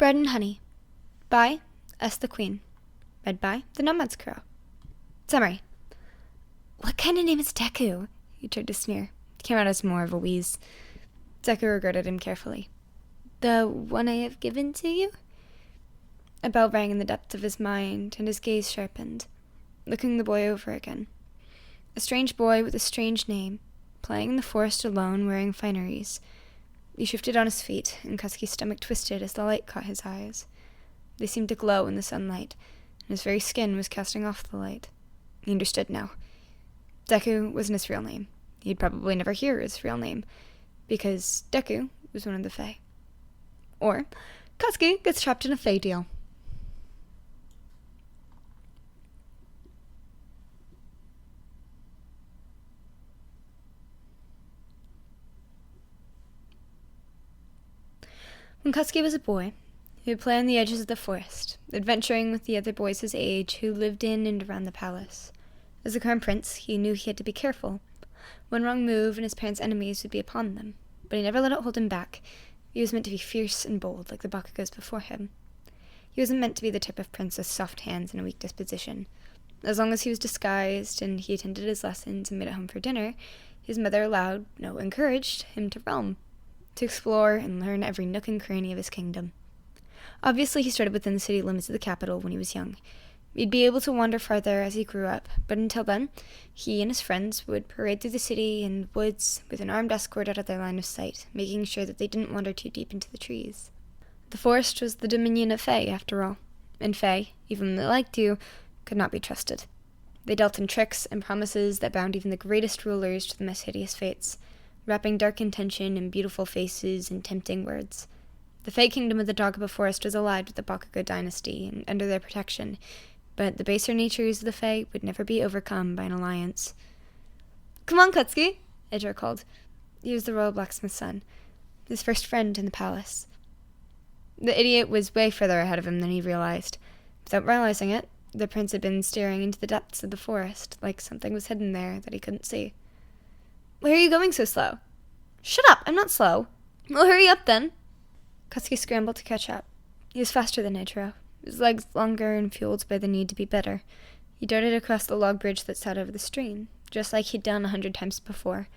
Bread and Honey by S. the Queen. Read by the Nomad's Crow. Summary. What kind of name is Deku? He tried to sneer. It came out as more of a wheeze. Deku regarded him carefully. The one I have given to you? A bell rang in the depths of his mind, and his gaze sharpened, looking the boy over again. A strange boy with a strange name, playing in the forest alone, wearing fineries. He shifted on his feet, and Katsuki's stomach twisted as the light caught his eyes. They seemed to glow in the sunlight, and his very skin was casting off the light. He understood now. Deku wasn't his real name. He'd probably never hear his real name, because Deku was one of the Fae. Or, Katsuki gets trapped in a Fae deal. When Katsuki was a boy, he would play on the edges of the forest, adventuring with the other boys his age who lived in and around the palace. As a crown prince, he knew he had to be careful. One wrong move and his parents' enemies would be upon them, but he never let it hold him back. He was meant to be fierce and bold like the Bakugos before him. He wasn't meant to be the type of prince with soft hands and a weak disposition. As long as he was disguised and he attended his lessons and made it home for dinner, his mother allowed, no, encouraged him to roam, to explore and learn every nook and cranny of his kingdom. Obviously, he started within the city limits of the capital when he was young. He'd be able to wander farther as he grew up, but until then, he and his friends would parade through the city and woods with an armed escort out of their line of sight, making sure that they didn't wander too deep into the trees. The forest was the dominion of Fae, after all, and Fae, even when they liked to, could not be trusted. They dealt in tricks and promises that bound even the greatest rulers to the most hideous fates, wrapping dark intention in beautiful faces and tempting words. The Fae kingdom of the Dogaba Forest was allied with the Bakugo dynasty and under their protection, but the baser natures of the Fae would never be overcome by an alliance. "Come on, Katsuki," Edra called. He was the royal blacksmith's son, his first friend in the palace. The idiot was way further ahead of him than he realized. Without realizing it, the prince had been staring into the depths of the forest, like something was hidden there that he couldn't see. "Where are you going so slow?" "Shut up, I'm not slow." "Well, hurry up then." Katsuki scrambled to catch up. He was faster than Edra, his legs longer and fueled by the need to be better. He darted across the log bridge that sat over the stream, just like he'd done 100 times before.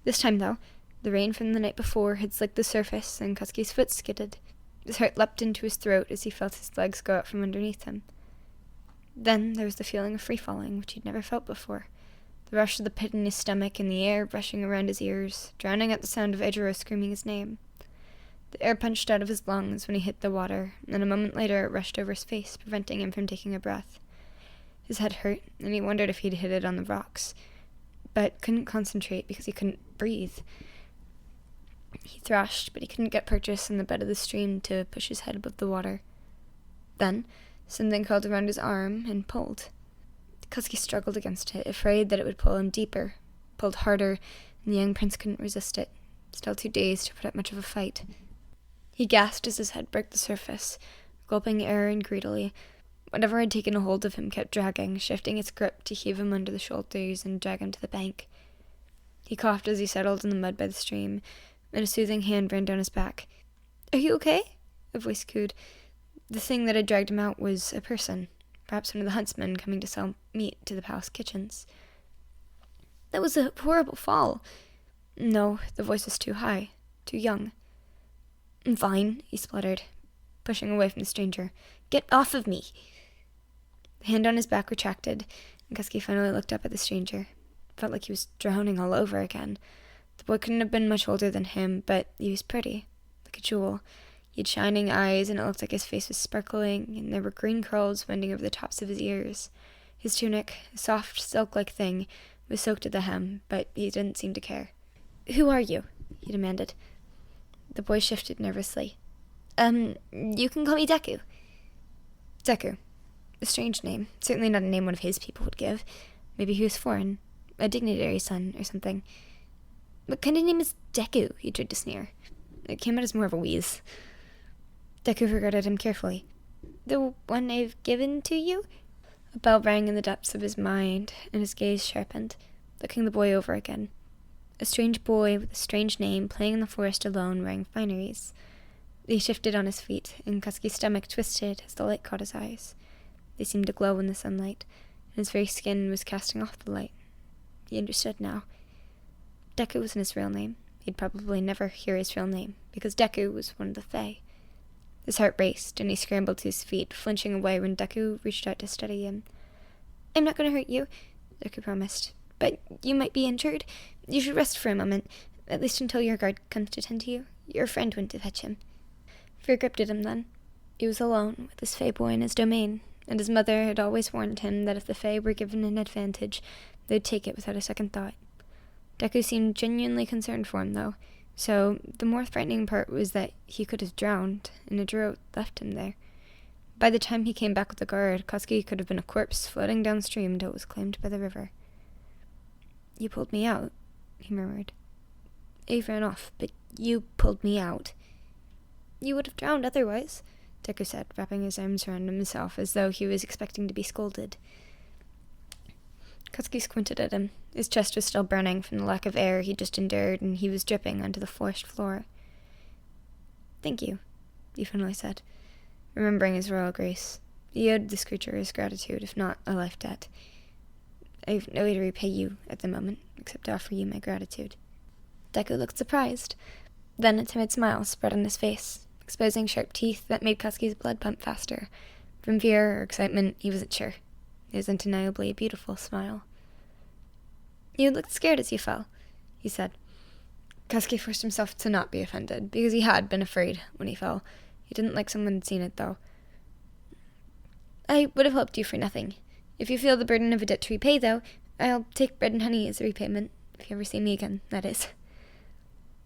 This time, though, the rain from the night before had slicked the surface, and Katsuki's foot skidded. His heart leapt into his throat as he felt his legs go out from underneath him. Then there was the feeling of free-falling, which he'd never felt before. The rush of the pit in his stomach and the air rushing around his ears, drowning out the sound of Edra screaming his name. The air punched out of his lungs when he hit the water, and a moment later it rushed over his face, preventing him from taking a breath. His head hurt, and he wondered if he'd hit it on the rocks, but couldn't concentrate because he couldn't breathe. He thrashed, but he couldn't get purchase on the bed of the stream to push his head above the water. Then, something curled around his arm and pulled. Katsuki struggled against it, afraid that it would pull him deeper, pulled harder, and the young prince couldn't resist it, still too dazed to put up much of a fight. He gasped as his head broke the surface, gulping air and greedily. Whatever had taken a hold of him kept dragging, shifting its grip to heave him under the shoulders and drag him to the bank. He coughed as he settled in the mud by the stream, and a soothing hand ran down his back. "Are you okay?" a voice cooed. The thing that had dragged him out was a person, perhaps one of the huntsmen coming to sell meat to the palace kitchens. "That was a horrible fall." No, the voice was too high, too young. "I'm fine," he spluttered, pushing away from the stranger. "Get off of me!" The hand on his back retracted, and Katsuki finally looked up at the stranger. It felt like he was drowning all over again. The boy couldn't have been much older than him, but he was pretty, like a jewel. He had shining eyes, and it looked like his face was sparkling, and there were green curls winding over the tops of his ears. His tunic, a soft, silk-like thing, was soaked to the hem, but he didn't seem to care. "Who are you?" he demanded. The boy shifted nervously. You can call me Deku." Deku. A strange name. Certainly not a name one of his people would give. Maybe he was foreign. A dignitary's son or something. "What kind of name is Deku?" he tried to sneer. It came out as more of a wheeze. Deku regarded him carefully. "The one I've given to you?" A bell rang in the depths of his mind, and his gaze sharpened, looking the boy over again. A strange boy with a strange name playing in the forest alone wearing fineries. He shifted on his feet, and Katsuki's stomach twisted as the light caught his eyes. They seemed to glow in the sunlight, and his very skin was casting off the light. He understood now. Deku wasn't his real name. He'd probably never hear his real name, because Deku was one of the Fae. His heart raced, and he scrambled to his feet, flinching away when Deku reached out to steady him. "I'm not going to hurt you," Deku promised. "But you might be injured. You should rest for a moment, at least until your guard comes to tend to you. Your friend went to fetch him." Fear gripped at him then. He was alone, with his Fae boy in his domain, and his mother had always warned him that if the Fae were given an advantage, they'd take it without a second thought. Deku seemed genuinely concerned for him, though, so the more frightening part was that he could have drowned, and a drought left him there. By the time he came back with the guard, Katsuki could have been a corpse floating downstream until it was claimed by the river. "You pulled me out," he murmured. "I ran off, but you pulled me out." "You would have drowned otherwise," Deku said, wrapping his arms around himself as though he was expecting to be scolded. Katsuki squinted at him. His chest was still burning from the lack of air he'd just endured, and he was dripping onto the forest floor. "Thank you," he finally said, remembering his royal grace. He owed this creature his gratitude, if not a life debt. "I've no way to repay you at the moment, except to offer you my gratitude." Deku looked surprised. Then a timid smile spread on his face, exposing sharp teeth that made Katsuki's blood pump faster. From fear or excitement, he wasn't sure. It was undeniably a beautiful smile. "You looked scared as you fell," he said. Katsuki forced himself to not be offended, because he had been afraid when he fell. He didn't like someone had seen it, though. "I would have helped you for nothing. If you feel the burden of a debt to repay, though, I'll take bread and honey as a repayment, if you ever see me again, that is."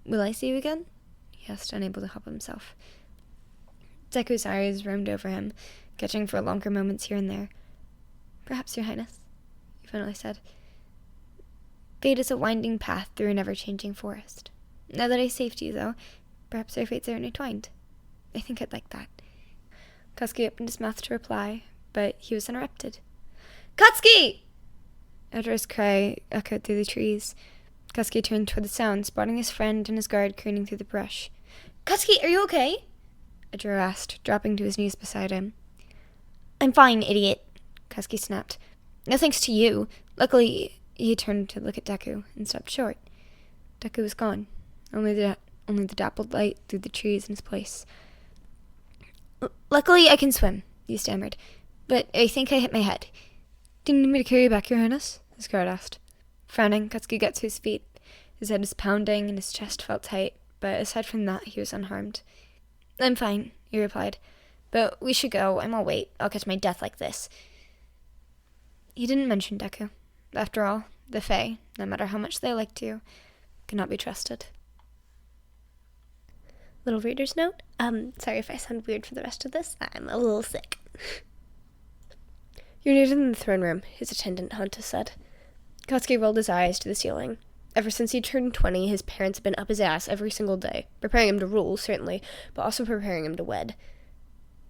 "Will I see you again?" he asked, unable to help himself. Deku's eyes roamed over him, catching for longer moments here and there. "Perhaps, Your Highness," he finally said. "Fate is a winding path through a never-changing forest. Now that I saved you, though, perhaps our fates are intertwined. I think I'd like that." Katsuki opened his mouth to reply, but he was interrupted. "Katsuki!" Edra's cry echoed through the trees. Katsuki turned toward the sound, spotting his friend and his guard craning through the brush. "Katsuki, are you okay?" Edra asked, dropping to his knees beside him. "I'm fine, idiot," Katsuki snapped. "No thanks to you. Luckily," he turned to look at Deku and stopped short. Deku was gone. Only the dappled light through the trees in his place. "Luckily I can swim," he stammered. "But I think I hit my head." "Do you need me to carry you back, Your Highness?" his guard asked. Frowning, Katsuki got to his feet. His head was pounding and his chest felt tight, but aside from that, he was unharmed. "I'm fine," he replied. "But we should go. I won't wait. I'll catch my death like this." He didn't mention Deku. After all, the Fae, no matter how much they liked you, could not be trusted. Little reader's note. Sorry if I sound weird for the rest of this. I'm a little sick. "You're needed in the throne room," his attendant Hanta said. Katsuki rolled his eyes to the ceiling. Ever since he turned 20, his parents had been up his ass every single day, preparing him to rule, certainly, but also preparing him to wed.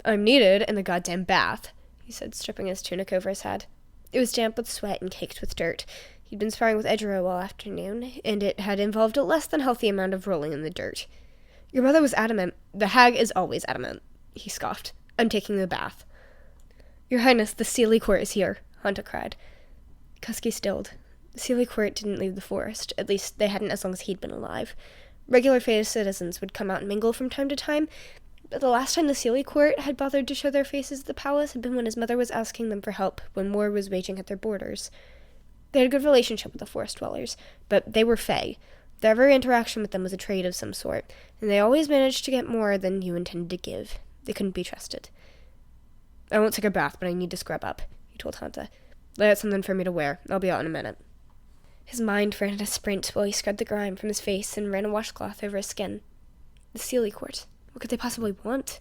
"I'm needed in the goddamn bath," he said, stripping his tunic over his head. It was damp with sweat and caked with dirt. He'd been sparring with Ejiro all afternoon, and it had involved a less than healthy amount of rolling in the dirt. "Your mother was adamant." "The hag is always adamant," he scoffed. "I'm taking the bath." "Your Highness, the Seelie Court is here," Hanta cried. Katsuki stilled. The Seelie Court didn't leave the forest. At least, they hadn't as long as he'd been alive. Regular Fae citizens would come out and mingle from time to time, but the last time the Seelie Court had bothered to show their faces at the palace had been when his mother was asking them for help when war was waging at their borders. They had a good relationship with the forest dwellers, but they were Fae. Their every interaction with them was a trade of some sort, and they always managed to get more than you intended to give. They couldn't be trusted. "I won't take a bath, but I need to scrub up," he told Hanta. "Lay out something for me to wear. I'll be out in a minute." His mind ran at a sprint while he scrubbed the grime from his face and ran a washcloth over his skin. The Seelie Court. What could they possibly want?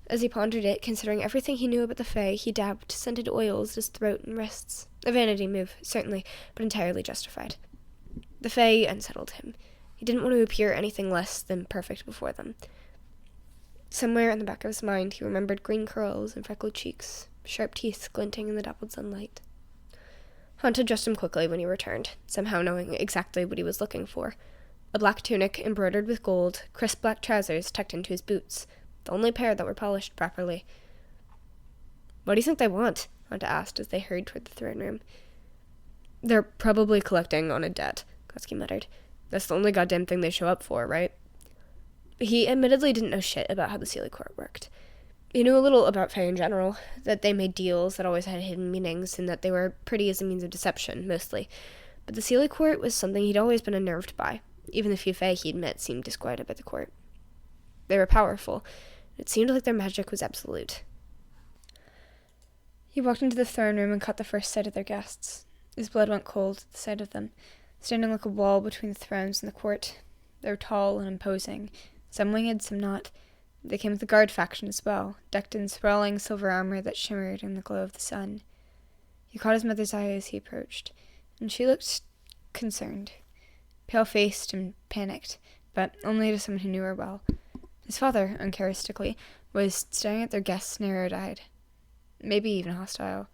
As he pondered it, considering everything he knew about the Fae, he dabbed scented oils at his throat and wrists. A vanity move, certainly, but entirely justified. The Fae unsettled him. He didn't want to appear anything less than perfect before them. Somewhere in the back of his mind, he remembered green curls and freckled cheeks, sharp teeth glinting in the dappled sunlight. Hunt addressed him quickly when he returned, somehow knowing exactly what he was looking for. a black tunic embroidered with gold, crisp black trousers tucked into his boots, the only pair that were polished properly. "What do you think they want?" Honda asked as they hurried toward the throne room. "They're probably collecting on a debt," Katsuki muttered. "That's the only goddamn thing they show up for, right?" He admittedly didn't know shit about how the Sealy Court worked. He knew a little about Fae in general, that they made deals that always had hidden meanings, and that they were pretty as a means of deception, mostly. But the Sealy Court was something he'd always been unnerved by. Even the few Fae he'd met seemed disquieted by the court. They were powerful. It seemed like their magic was absolute. He walked into the throne room and caught the first sight of their guests. His blood went cold at the sight of them, standing like a wall between the thrones and the court. They were tall and imposing, some winged, some not. They came with the guard faction as well, decked in sprawling silver armor that shimmered in the glow of the sun. He caught his mother's eye as he approached, and she looked concerned, pale-faced and panicked, but only to someone who knew her well. His father, uncharacteristically, was staring at their guests narrowed-eyed, maybe even hostile.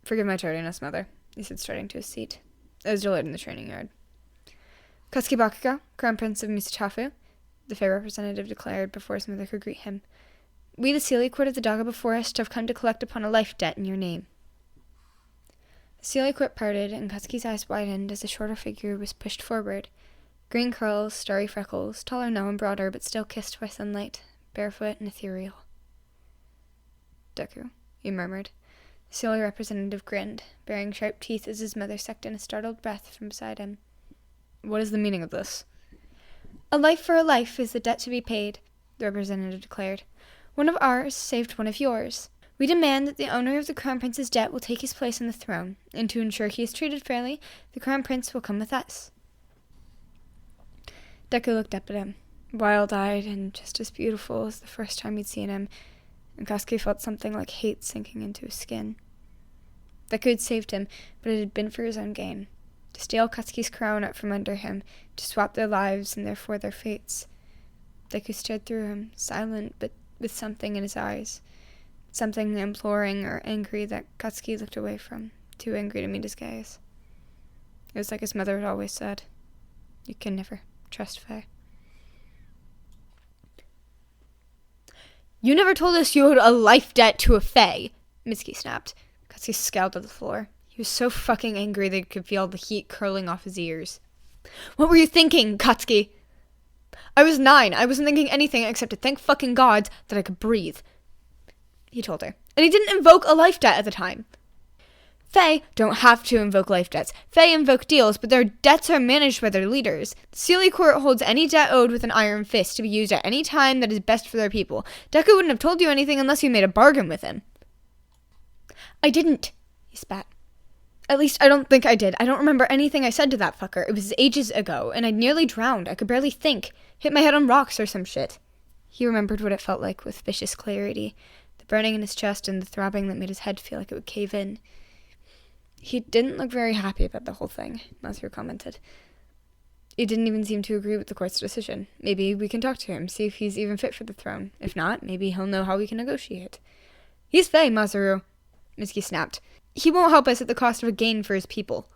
"Forgive my tardiness, mother," he said, striding to his seat. "I was delayed in the training yard." "Katsuki Bakugo, Crown Prince of Misatafu," the Fae representative declared before his mother could greet him. "We, the Sealy Court of the Dagaba Forest, have come to collect upon a life debt in your name." The Sealy Court parted, and Katsuki's eyes widened as a shorter figure was pushed forward. Green curls, starry freckles, taller now and broader, but still kissed by sunlight, barefoot and ethereal. "Deku," he murmured. The Sealy representative grinned, baring sharp teeth as his mother sucked in a startled breath from beside him. "What is the meaning of this?" "A life for a life is the debt to be paid," the representative declared. "One of ours saved one of yours. We demand that the owner of the Crown Prince's debt will take his place on the throne, and to ensure he is treated fairly, the Crown Prince will come with us." Deku looked up at him, wild-eyed and just as beautiful as the first time he'd seen him, and Katsuki felt something like hate sinking into his skin. Deku had saved him, but it had been for his own gain. To steal Katsuki's crown out from under him, to swap their lives and therefore their fates. Deku stared through him, silent but with something in his eyes. Something imploring or angry that Katsuki looked away from, too angry to meet his gaze. It was like his mother had always said, "You can never trust Fae." "You never told us you owed a life debt to a Fae," Mitsuki snapped. Katsuki scowled at the floor. He was so fucking angry that he could feel the heat curling off his ears. "What were you thinking, Katsuki?" "I was 9. I wasn't thinking anything except to thank fucking God that I could breathe," he told her. "And he didn't invoke a life debt at the time." "Fae don't have to invoke life debts. Fae invoke deals, but their debts are managed by their leaders. The Sealy Court holds any debt owed with an iron fist to be used at any time that is best for their people. Deku wouldn't have told you anything unless you made a bargain with him." "I didn't," he spat. "At least I don't think I did. I don't remember anything I said to that fucker. It was ages ago, and I'd nearly drowned. I could barely think. Hit my head on rocks or some shit." He remembered what it felt like with vicious clarity, the burning in his chest and the throbbing that made his head feel like it would cave in. "He didn't look very happy about the whole thing," Masaru commented. "He didn't even seem to agree with the court's decision. Maybe we can talk to him, see if he's even fit for the throne. If not, maybe he'll know how we can negotiate." "He's Fae, Masaru," Mitsuki snapped. "He won't help us at the cost of a gain for his people."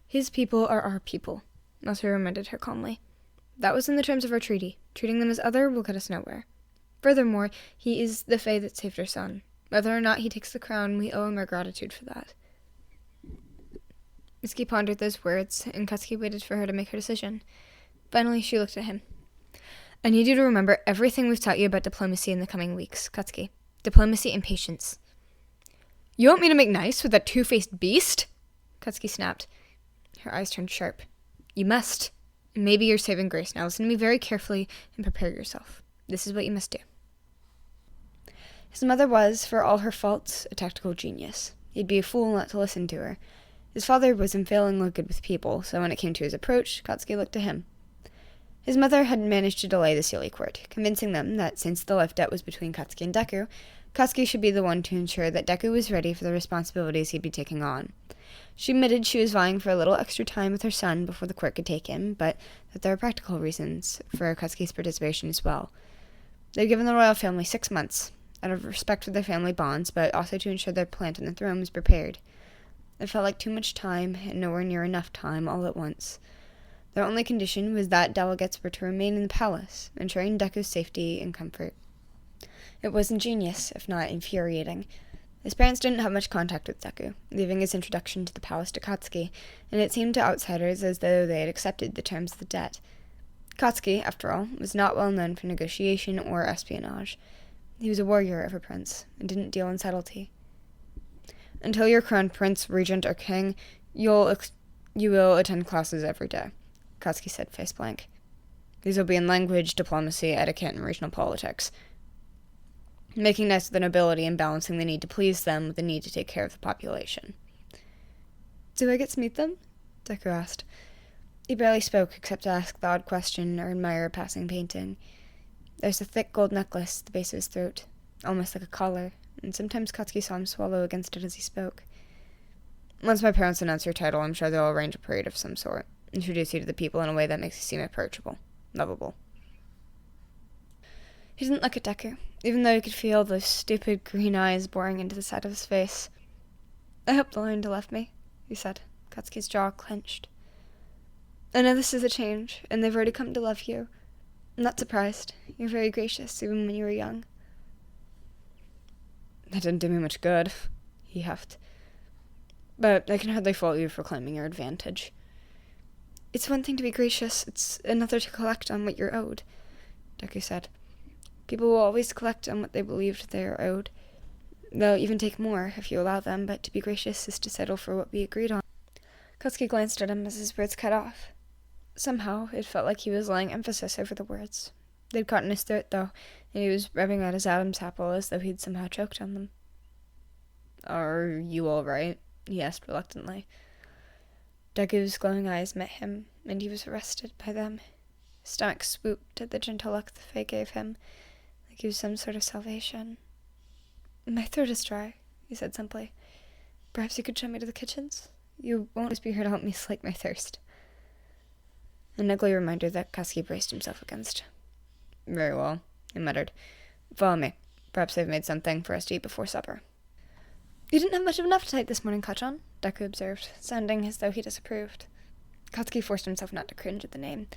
"His people are our people," Masaru reminded her calmly. "That was in the terms of our treaty. Treating them as other will get us nowhere. Furthermore, he is the Fae that saved our son. Whether or not he takes the crown, we owe him our gratitude for that." Mitsuki pondered those words, and Katsuki waited for her to make her decision. Finally, she looked at him. "I need you to remember everything we've taught you about diplomacy in the coming weeks, Katsuki. Diplomacy and patience." "You want me to make nice with that two-faced beast?" Katsuki snapped. Her eyes turned sharp. "You must. Maybe you're saving grace. Now listen to me very carefully and prepare yourself. This is what you must do." His mother was, for all her faults, a tactical genius. He'd be a fool not to listen to her. His father was unfailingly good with people, so when it came to his approach, Katsuki looked to him. His mother had managed to delay the Sealy Court, convincing them that since the life debt was between Katsuki and Deku, Katsuki should be the one to ensure that Deku was ready for the responsibilities he'd be taking on. She admitted she was vying for a little extra time with her son before the court could take him, but that there were practical reasons for Katsuki's participation as well. They'd given the royal family 6 months, out of respect for their family bonds, but also to ensure their plant on the throne was prepared. It felt like too much time, and nowhere near enough time all at once. Their only condition was that delegates were to remain in the palace, ensuring Deku's safety and comfort. It was ingenious, if not infuriating. His parents didn't have much contact with Deku, leaving his introduction to the palace to Katsuki, and it seemed to outsiders as though they had accepted the terms of the debt. Katsuki, after all, was not well known for negotiation or espionage. He was a warrior of a prince, and didn't deal in subtlety. Until you're crowned prince, regent, or king, you will attend classes every day, Katsuki said, face blank. These will be in language, diplomacy, etiquette, and regional politics. Making nice with the nobility and balancing the need to please them with the need to take care of the population. Do I get to meet them? Deku asked. He barely spoke except to ask the odd question or admire a passing painting. There's a thick gold necklace at the base of his throat, almost like a collar, and sometimes Katsuki saw him swallow against it as he spoke. Once my parents announce your title, I'm sure they'll arrange a parade of some sort, introduce you to the people in a way that makes you seem approachable, lovable. He didn't look at Deku, even though he could feel those stupid green eyes boring into the side of his face. I hope they'll learn to love me, he said. Katsuki's jaw clenched. I know this is a change, and they've already come to love you. I'm not surprised. You're very gracious, even when you were young. That didn't do me much good, he huffed. But I can hardly fault you for claiming your advantage. It's one thing to be gracious, it's another to collect on what you're owed, Deku said. People will always collect on what they believed they are owed. They'll even take more if you allow them, but to be gracious is to settle for what we agreed on. Katsuki glanced at him as his words cut off. Somehow, it felt like he was laying emphasis over the words. They'd caught in his throat, though, and he was rubbing out his Adam's apple as though he'd somehow choked on them. Are you all right? He asked reluctantly. Deku's glowing eyes met him, and he was arrested by them. His stomach swooped at the gentle look the Fae gave him, like he was some sort of salvation. My throat is dry, he said simply. Perhaps you could show me to the kitchens? You won't just be here to help me slake my thirst. An ugly reminder that Katsuki braced himself against. Very well, he muttered. Follow me. Perhaps they've made something for us to eat before supper. You didn't have much of an appetite this morning, Kachan, Deku observed, sounding as though he disapproved. Katsuki forced himself not to cringe at the name.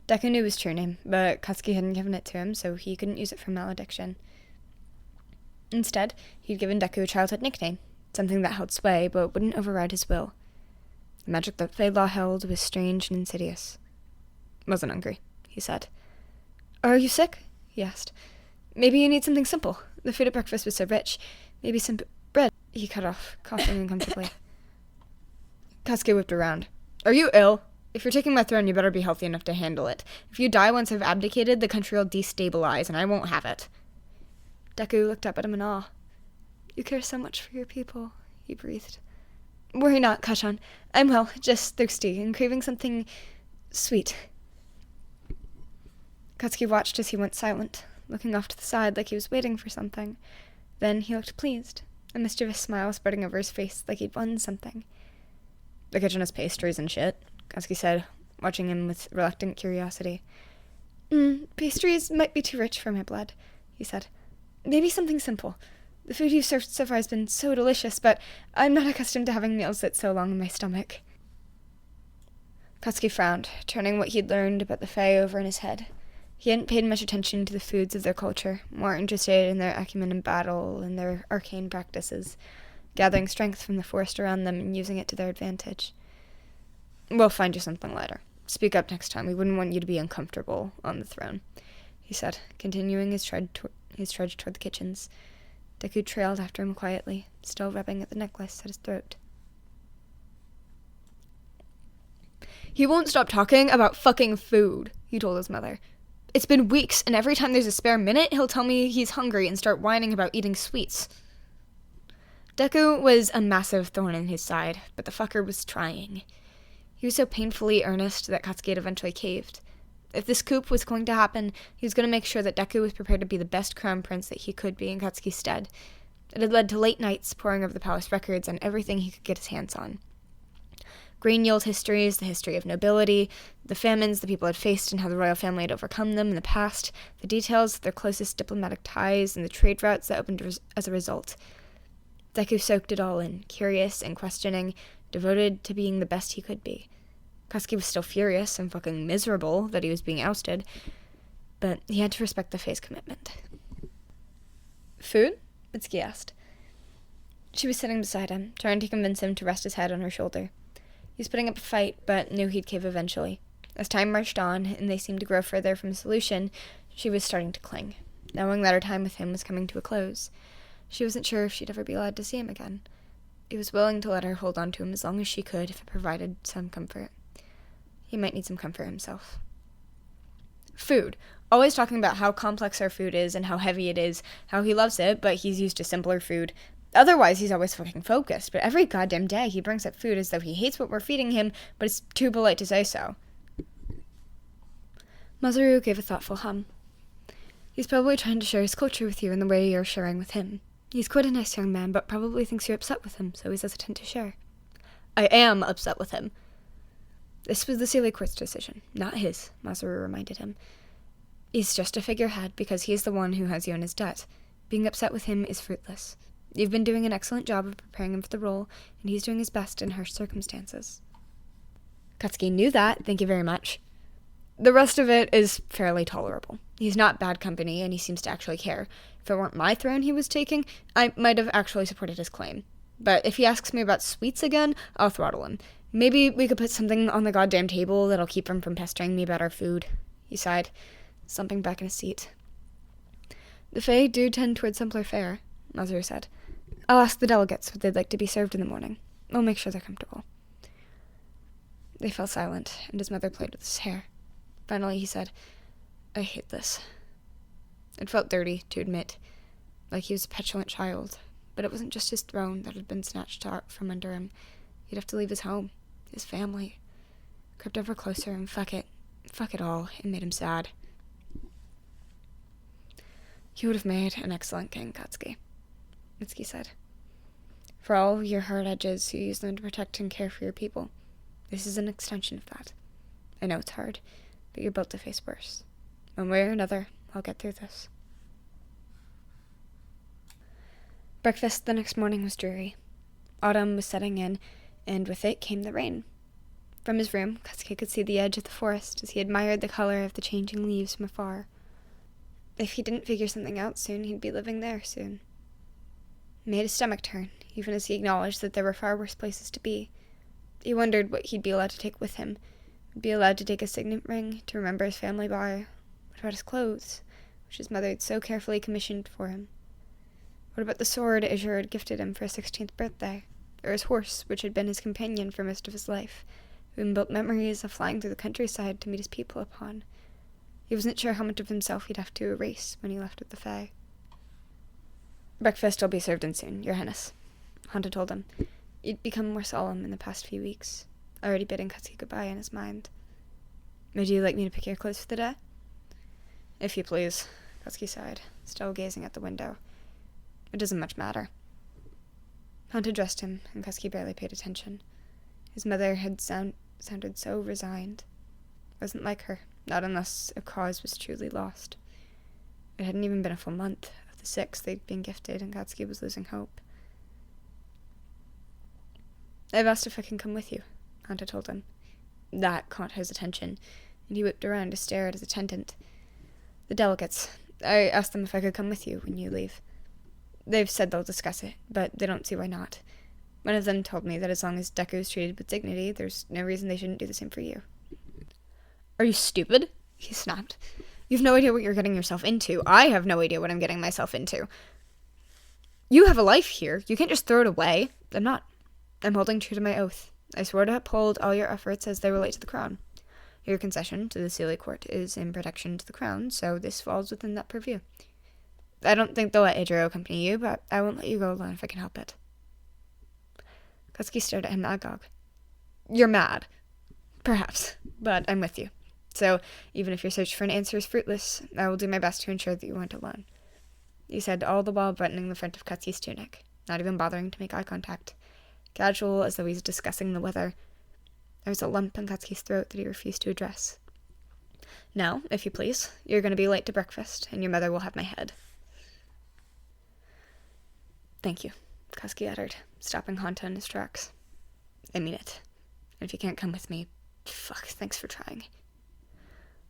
Deku knew his true name, but Katsuki hadn't given it to him, so he couldn't use it for malediction. Instead, he'd given Deku a childhood nickname, something that held sway but wouldn't override his will. The magic that Fey Law held was strange and insidious. Wasn't hungry, he said. Are you sick? He asked. Maybe you need something simple. The food at breakfast was so rich. Maybe some bread. He cut off, coughing uncomfortably. Katsuki whipped around. Are you ill? If you're taking my throne, you better be healthy enough to handle it. If you die once I've abdicated, the country will destabilize, and I won't have it. Deku looked up at him in awe. You care so much for your people, he breathed. Worry not, Kachan. I'm well, just thirsty and craving something sweet. Katsuki watched as he went silent, looking off to the side like he was waiting for something. Then he looked pleased, a mischievous smile spreading over his face like he'd won something. The kitchen has pastries and shit, Katsuki said, watching him with reluctant curiosity. Pastries might be too rich for my blood, he said. Maybe something simple. The food you've served so far has been so delicious, but I'm not accustomed to having meals sit so long in my stomach. Katsuki frowned, turning what he'd learned about the Fae over in his head. He hadn't paid much attention to the foods of their culture, more interested in their acumen in battle and their arcane practices, gathering strength from the forest around them and using it to their advantage. We'll find you something later. Speak up next time. We wouldn't want you to be uncomfortable on the throne, he said, continuing his trudge toward the kitchens. Deku trailed after him quietly, still rubbing at the necklace at his throat. He won't stop talking about fucking food, he told his mother. It's been weeks, and every time there's a spare minute, he'll tell me he's hungry and start whining about eating sweets. Deku was a massive thorn in his side, but the fucker was trying. He was so painfully earnest that Katsuki had eventually caved. If this coup was going to happen, he was going to make sure that Deku was prepared to be the best crown prince that he could be in Katsuki's stead. It had led to late nights poring over the palace records and everything he could get his hands on. Grain-yield histories, the history of nobility, the famines the people had faced and how the royal family had overcome them in the past, the details of their closest diplomatic ties and the trade routes that opened as a result. Deku soaked it all in, curious and questioning, devoted to being the best he could be. Katsuki was still furious and fucking miserable that he was being ousted, but he had to respect the Fae's commitment. "Food?" Mitsuki asked. She was sitting beside him, trying to convince him to rest his head on her shoulder. He was putting up a fight, but knew he'd cave eventually. As time marched on, and they seemed to grow further from a solution, she was starting to cling, knowing that her time with him was coming to a close. She wasn't sure if she'd ever be allowed to see him again. He was willing to let her hold on to him as long as she could if it provided some comfort. He might need some comfort himself. Food. Always talking about how complex our food is and how heavy it is, how he loves it, but he's used to simpler food. Otherwise, he's always fucking focused, but every goddamn day he brings up food as though he hates what we're feeding him, but is too polite to say so. Masaru gave a thoughtful hum. He's probably trying to share his culture with you in the way you're sharing with him. He's quite a nice young man, but probably thinks you're upset with him, so he's hesitant to share. I am upset with him. This was the Sealy Court's decision, not his, Masaru reminded him. He's just a figurehead because he's the one who has you in his debt. Being upset with him is fruitless. You've been doing an excellent job of preparing him for the role, and he's doing his best in harsh circumstances. Katsuki knew that, thank you very much. The rest of it is fairly tolerable. He's not bad company, and he seems to actually care. If it weren't my throne he was taking, I might have actually supported his claim. But if he asks me about sweets again, I'll throttle him. Maybe we could put something on the goddamn table that'll keep him from pestering me about our food, he sighed, slumping back in his seat. The Fae do tend toward simpler fare, Masaru said. I'll ask the delegates what they'd like to be served in the morning. We'll make sure they're comfortable. They fell silent, and his mother played with his hair. Finally, he said, I hate this. It felt dirty, to admit, like he was a petulant child, but it wasn't just his throne that had been snatched out from under him. He'd have to leave his home, his family. Crept over closer, and fuck it all, it made him sad. You would have made an excellent king, Katsuki, Mitsuki said. For all your hard edges, you use them to protect and care for your people. This is an extension of that. I know it's hard, but you're built to face worse. One way or another, I'll get through this. Breakfast the next morning was dreary. Autumn was setting in, and with it came the rain. From his room, Katsuki could see the edge of the forest as he admired the color of the changing leaves from afar. If he didn't figure something out soon, he'd be living there soon. It made his stomach turn, even as he acknowledged that there were far worse places to be. He wondered what he'd be allowed to take with him. He'd be allowed to take a signet ring to remember his family by. What about his clothes, which his mother had so carefully commissioned for him? What about the sword Azure had gifted him for his 16th birthday? Or his horse, which had been his companion for most of his life, who had built memories of flying through the countryside to meet his people upon? He wasn't sure how much of himself he'd have to erase when he left with the Fae. Breakfast will be served in soon, Your Highness, Honda told him. He'd become more solemn in the past few weeks, already bidding Katsuki goodbye in his mind. Would you like me to pick your clothes for the day? If you please, Katsuki sighed, still gazing at the window. It doesn't much matter. Honda dressed him, and Katsuki barely paid attention. His mother had sounded so resigned. Wasn't like her, not unless a cause was truly lost. It hadn't even been a full month of the 6 they'd been gifted, and Katsuki was losing hope. I've asked if I can come with you, Honda told him. That caught his attention, and he whipped around to stare at his attendant. The delegates. I asked them if I could come with you when you leave. They've said they'll discuss it, but they don't see why not. One of them told me that as long as Deku is treated with dignity, there's no reason they shouldn't do the same for you. Are you stupid? He snapped. You've no idea what you're getting yourself into. I have no idea what I'm getting myself into. You have a life here. You can't just throw it away. I'm not. I'm holding true to my oath. I swore to uphold all your efforts as they relate to the crown. Your concession to the Sealy Court is in protection to the crown, so this falls within that purview. I don't think they'll let Idro accompany you, but I won't let you go alone if I can help it. Katsuki stared at him agog. You're mad. Perhaps, but I'm with you. So, even if your search for an answer is fruitless, I will do my best to ensure that you aren't alone. He said, all the while buttoning the front of Katsuki's tunic, not even bothering to make eye contact. Casual, as though he's discussing the weather. There was a lump in Katsuki's throat that he refused to address. Now, if you please, you're going to be late to breakfast, and your mother will have my head. Thank you, Katsuki uttered, stopping Honta in his tracks. I mean it. And if you can't come with me, Fuck, thanks for trying.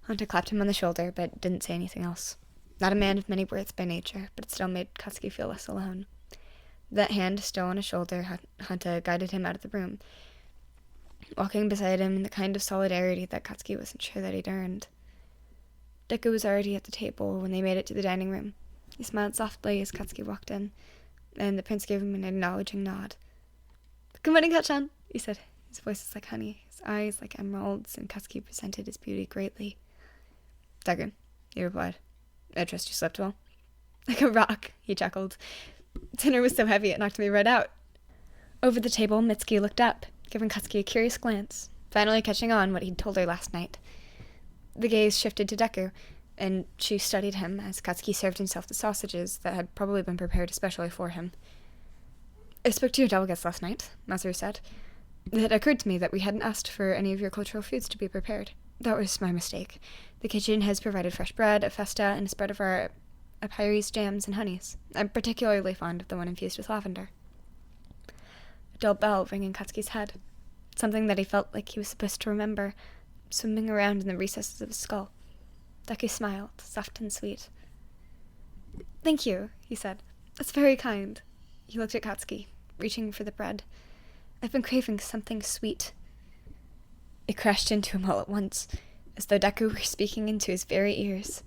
Hunter clapped him on the shoulder, but didn't say anything else. Not a man of many words by nature, but it still made Katsuki feel less alone. That hand still on his shoulder, Hunter guided him out of the room, walking beside him in the kind of solidarity that Katsuki wasn't sure that he'd earned. Deku was already at the table when they made it to the dining room. He smiled softly as Katsuki walked in, and the prince gave him an acknowledging nod. "Good morning, Kachan," he said. His voice was like honey, his eyes like emeralds, and Katsuki presented his beauty greatly. "Deku," he replied. "I trust you slept well." "Like a rock," he chuckled. "Dinner was so heavy it knocked me right out." Over the table, Mitsuki looked up, giving Katsuki a curious glance, finally catching on what he'd told her last night. The gaze shifted to Deku, and she studied him as Katsuki served himself the sausages that had probably been prepared especially for him. "I spoke to your delegates last night," Masaru said. "It occurred to me that we hadn't asked for any of your cultural foods to be prepared. That was my mistake. The kitchen has provided fresh bread, a festa, and a spread of our fineries, jams, and honeys. I'm particularly fond of the one infused with lavender." A dull bell rang in Katsuki's head, something that he felt like he was supposed to remember, swimming around in the recesses of his skull. Deku smiled, soft and sweet. "Thank you," he said. "That's very kind." He looked at Katsuki, reaching for the bread. "I've been craving something sweet." It crashed into him all at once, as though Deku were speaking into his very ears.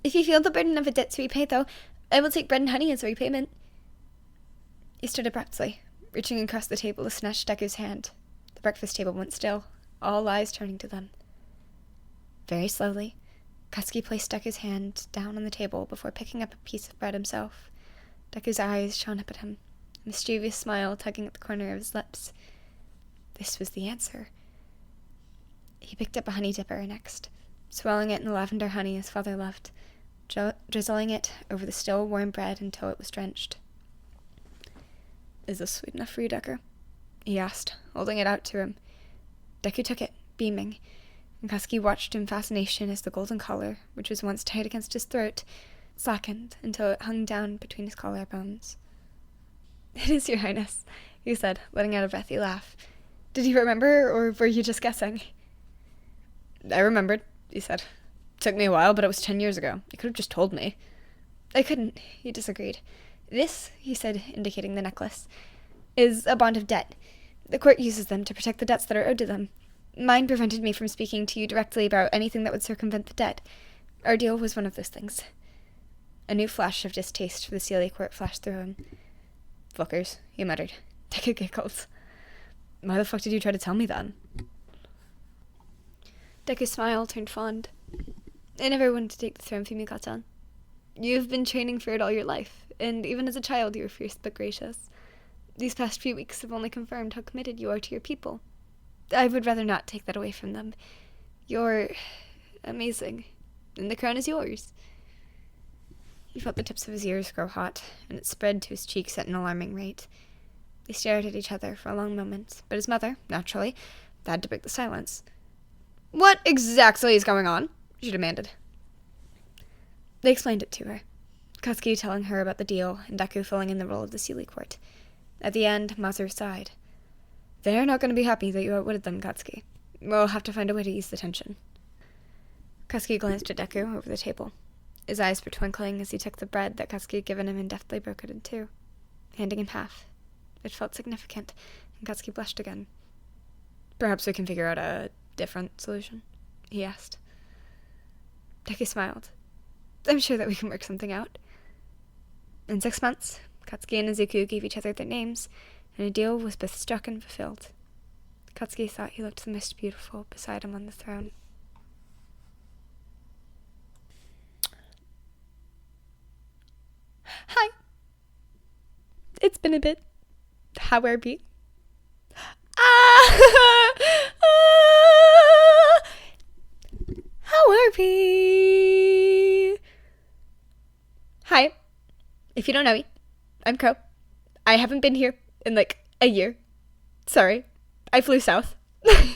"If you feel the burden of a debt to repay, though, I will take bread and honey as a repayment." He stood abruptly, reaching across the table to snatch Deku's hand. The breakfast table went still, all eyes turning to them. Very slowly, Katsuki placed Deku's hand down on the table before picking up a piece of bread himself. Deku's eyes shone up at him, a mischievous smile tugging at the corner of his lips. This was the answer. He picked up a honey dipper next, swelling it in the lavender honey his father loved, drizzling it over the still warm bread until it was drenched. "Is this sweet enough for you, Deku?" he asked, holding it out to him. Deku took it, beaming, and Katsuki watched in fascination as the golden collar, which was once tight against his throat, slackened until it hung down between his collarbones. "It is, Your Highness," he said, letting out a breathy laugh. "Did you remember, or were you just guessing?" "I remembered," he said. "Took me a while, but it was 10 years ago. You could have just told me." "I couldn't," he disagreed. "This," he said, indicating the necklace, "is a bond of debt. The court uses them to protect the debts that are owed to them. Mine prevented me from speaking to you directly about anything that would circumvent the debt. Our deal was one of those things." A new flash of distaste for the Sealy court flashed through him. "Fuckers," he muttered. Deku giggled. "Why the fuck did you try to tell me then?" Deku's smile turned fond. "I never wanted to take the throne from you, Kachan. You've been training for it all your life, and even as a child you were fierce but gracious. These past few weeks have only confirmed how committed you are to your people. I would rather not take that away from them. You're amazing, and the crown is yours." He felt the tips of his ears grow hot, and it spread to his cheeks at an alarming rate. They stared at each other for a long moment, but his mother, naturally, had to break the silence. "What exactly is going on?" she demanded. They explained it to her, Katsuki telling her about the deal, and Deku filling in the role of the Sealy court. At the end, Masaru sighed. "They're not going to be happy that you outwitted them, Katsuki. We'll have to find a way to ease the tension." Katsuki glanced at Deku over the table. His eyes were twinkling as he took the bread that Katsuki had given him and deftly broke it in two, handing him half. It felt significant, and Katsuki blushed again. "Perhaps we can figure out a different solution?" he asked. Deku smiled. "I'm sure that we can work something out." In 6 months, Katsuki and Izuku gave each other their names, and a deal was both struck and fulfilled. Katsuki thought he looked the most beautiful beside him on the throne. Hi. It's been a bit. How are we? How are we? Hi. If you don't know me, I'm Crow. I haven't been here in like a year. Sorry. I flew south. Yeah,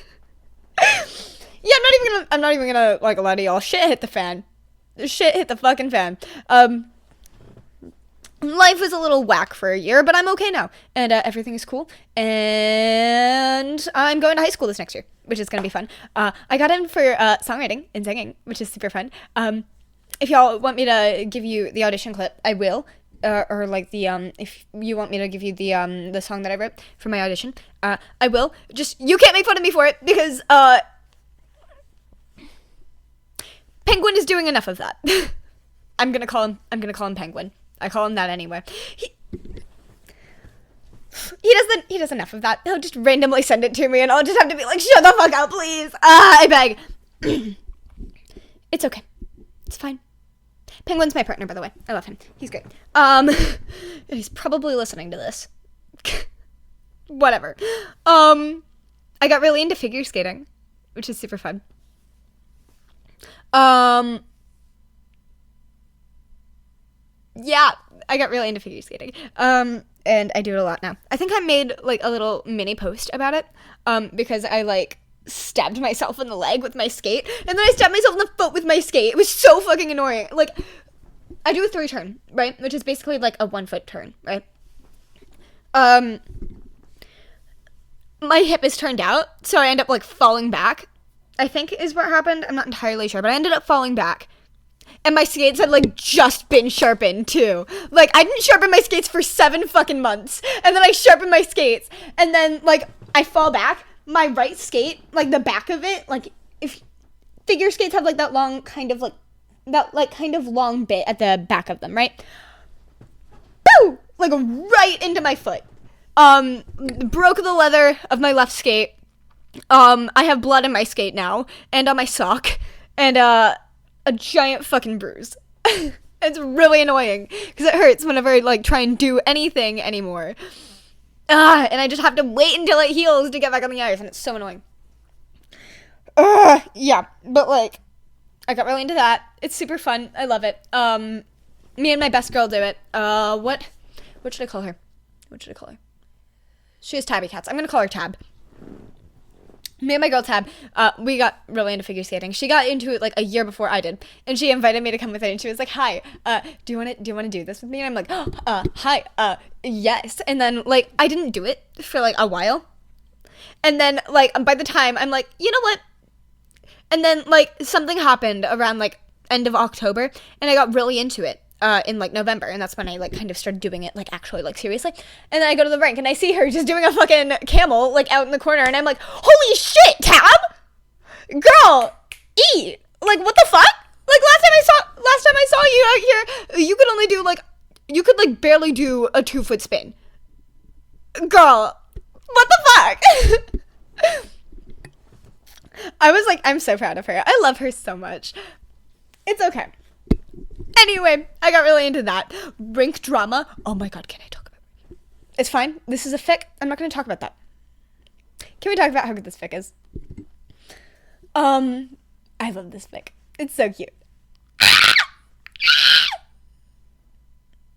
I'm not even gonna like lie to y'all. Shit hit the fan. Shit hit the fucking fan. life was a little whack for a year, but I'm okay now, and everything is cool, and I'm going to high school this next year, which is gonna be fun. I got in for songwriting and singing, which is super fun. If y'all want me to give you the audition clip, I will, or like the if you want me to give you the song that I wrote for my audition, I will. Just, you can't make fun of me for it, because Penguin is doing enough of that. I'm gonna call him Penguin. I call him that anyway. He does enough of that. He'll just randomly send it to me, and I'll just have to be like, shut the fuck up, please. I beg. It's okay. It's fine. Penguin's my partner, by the way. I love him. He's great. He's probably listening to this. Whatever. I got really into figure skating, which is super fun. Yeah, I got really into figure skating. And I do it a lot now. I think I made like a little mini post about it, because I like stabbed myself in the leg with my skate, and then I stabbed myself in the foot with my skate. It was so fucking annoying. Like, I do a 3 turn, right? Which is basically like a 1 foot turn, right? My hip is turned out, so I end up like falling back, I think is what happened. I'm not entirely sure, but I ended up falling back. And my skates had, like, just been sharpened, too. Like, I didn't sharpen my skates for 7 fucking months. And then I sharpened my skates. And then, like, I fall back. My right skate, like, the back of it, like, if figure skates have, like, that long kind of, like, that, like, kind of long bit at the back of them, right? Boo! Like, right into my foot. Broke the leather of my left skate. I have blood in my skate now. And on my sock. And, a giant fucking bruise. It's really annoying because it hurts whenever I like try and do anything anymore. And I just have to wait until it heals to get back on the ice, and it's so annoying. Yeah, but like, I got really into that. It's super fun. I love it. Me and my best girl do it. What should I call her? She has tabby cats. I'm gonna call her Tab. Me and my girl Tab, we got really into figure skating. She got into it like a year before I did, and she invited me to come with her. And she was like, "Hi, do you want to do this with me?" And I'm like, "Hi, yes." And then like I didn't do it for like a while, and then like by the time I'm like, you know what? And then like something happened around like end of October, and I got really into it. In like November, and that's when I like kind of started doing it like actually like seriously. And then I go to the rink and I see her just doing a fucking camel like out in the corner, and I'm like, holy shit, Tab, girl, eat. Like, what the fuck? Like last time I saw you out here, you could like barely do a 2-foot spin. Girl, what the fuck? I was like, I'm so proud of her. I love her so much. It's okay. Anyway, I got really into that. Rink drama. Oh my god, can I talk about it? It's fine. This is a fic. I'm not going to talk about that. Can we talk about how good this fic is? I love this fic. It's so cute.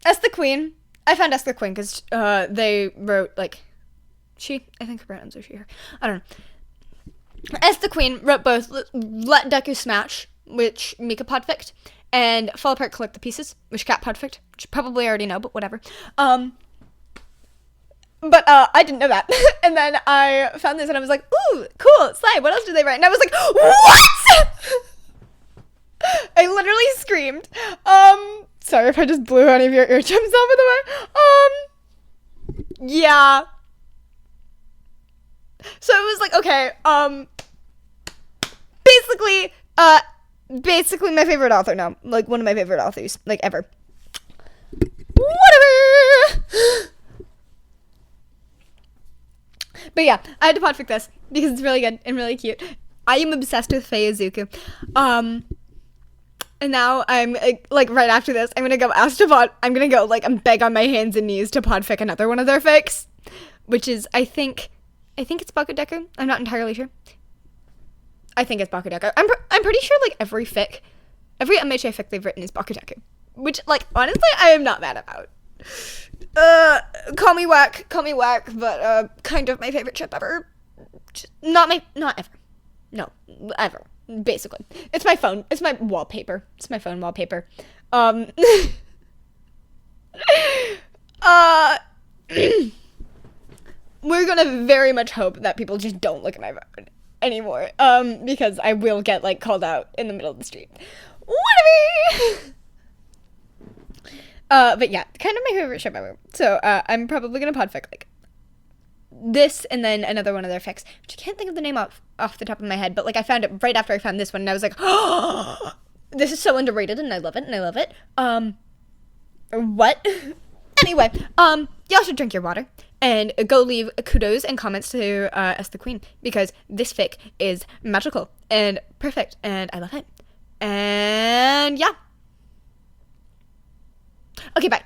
S the Queen. I found S the Queen because they wrote, like, she. I think her pronouns are she, her. I don't know. S the Queen wrote both Let Deku Smash, which Mika podficked, and Fall Apart Collect the Pieces, which Cat podficked, which you probably already know, but whatever. But I didn't know that. And then I found this and I was like, ooh, cool, slay, what else did they write? And I was like, what? I literally screamed. Sorry if I just blew any of your ear drums out, by the way. Yeah. So it was like, okay, basically my favorite author now. Like, one of my favorite authors, like, ever. Whatever! But yeah, I had to podfic this because it's really good and really cute. I am obsessed with Faye Izuku. And now I'm, like, right after this, I'm gonna go and beg on my hands and knees to podfic another one of their fics. Which is, I think it's Bakudeku. I'm not entirely sure. I think it's Bakudeku. I'm pretty sure, like, every MHA fic they've written is Bakudeku. Which, like, honestly, I am not mad about. Call me whack, but, kind of my favorite chip ever. Not ever. No, ever. Basically. It's my phone. It's my wallpaper. It's my phone wallpaper. We're gonna very much hope that people just don't look at my phone anymore, because I will get, like, called out in the middle of the street. Whatever! But yeah, kind of my favorite ship ever. So, I'm probably gonna podfic, like, this and then another one of their fics, which I can't think of the name off the top of my head, but, like, I found it right after I found this one, and I was like, oh, this is so underrated, and I love it, what? Anyway, y'all should drink your water and go leave kudos and comments to us the queen, because this fic is magical and perfect and I love it. And yeah. Okay, bye.